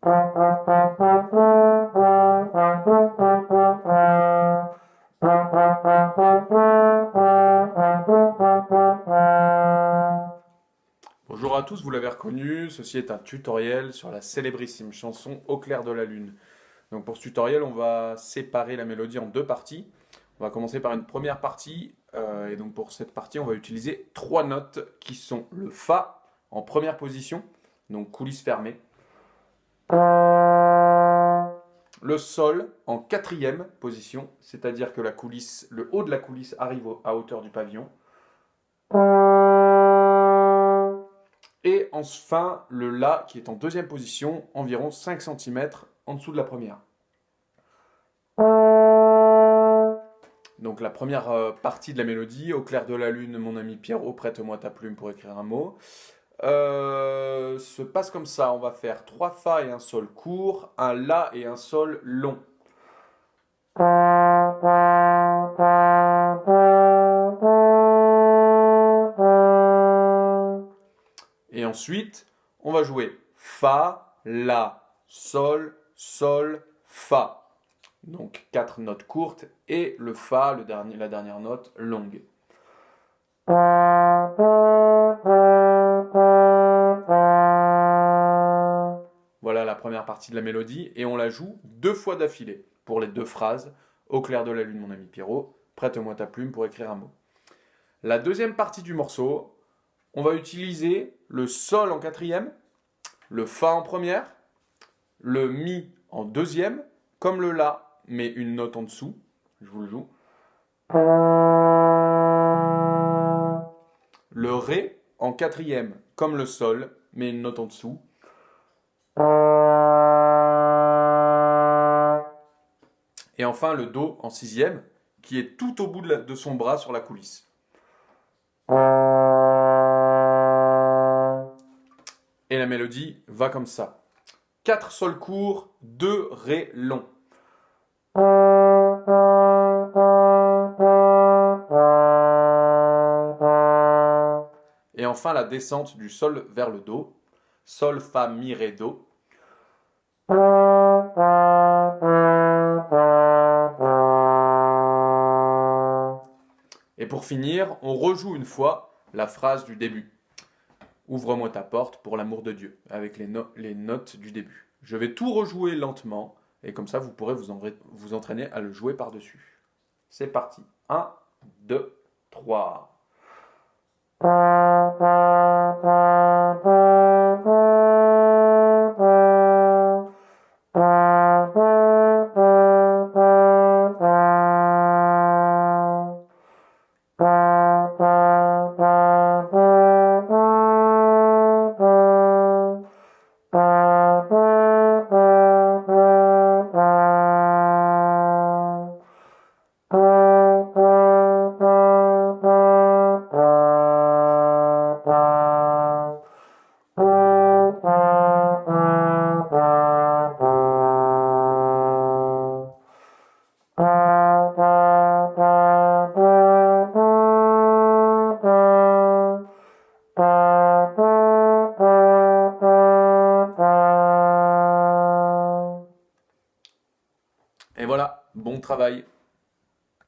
Bonjour à tous, vous l'avez reconnu, ceci est un tutoriel sur la célébrissime chanson Au clair de la lune. Donc pour ce tutoriel, on va séparer la mélodie en deux parties. On va commencer par une première partie, et donc pour cette partie, on va utiliser trois notes qui sont le Fa en première position, donc coulisse fermée, le Sol en quatrième position, c'est-à-dire que la coulisse, le haut de la coulisse arrive à hauteur du pavillon, et enfin le La qui est en deuxième position, environ 5 cm en dessous de la première. Donc la première partie de la mélodie, Au clair de la lune, mon ami Pierrot, prête-moi ta plume pour écrire un mot, se passe comme ça. On va faire 3 Fa et un Sol court, un La et un Sol long. Et ensuite, on va jouer Fa, La, Sol, Sol, Fa. Donc 4 notes courtes et le Fa, la dernière note longue. Voilà la première partie de la mélodie et on la joue 2 fois d'affilée pour les 2 phrases. Au clair de la lune, mon ami Pierrot, prête-moi ta plume pour écrire un mot. La deuxième partie du morceau, on va utiliser le Sol en quatrième, le Fa en première, le Mi en deuxième, comme le La, mais une note en dessous. Je vous le joue. Le Ré en quatrième, comme le Sol, mais une note en dessous. Et enfin le Do en sixième, qui est tout au bout de son bras sur la coulisse. Et la mélodie va comme ça. 4 sols courts, 2 ré longs. Et enfin la descente du sol vers le do. Sol, fa, mi, ré, do. Et pour finir, on rejoue une fois la phrase du début. Ouvre-moi ta porte pour l'amour de Dieu, avec les notes du début. Je vais tout rejouer lentement, et comme ça vous pourrez vous entraîner à le jouer par-dessus. C'est parti. 1, 2, 3. Et voilà, bon travail.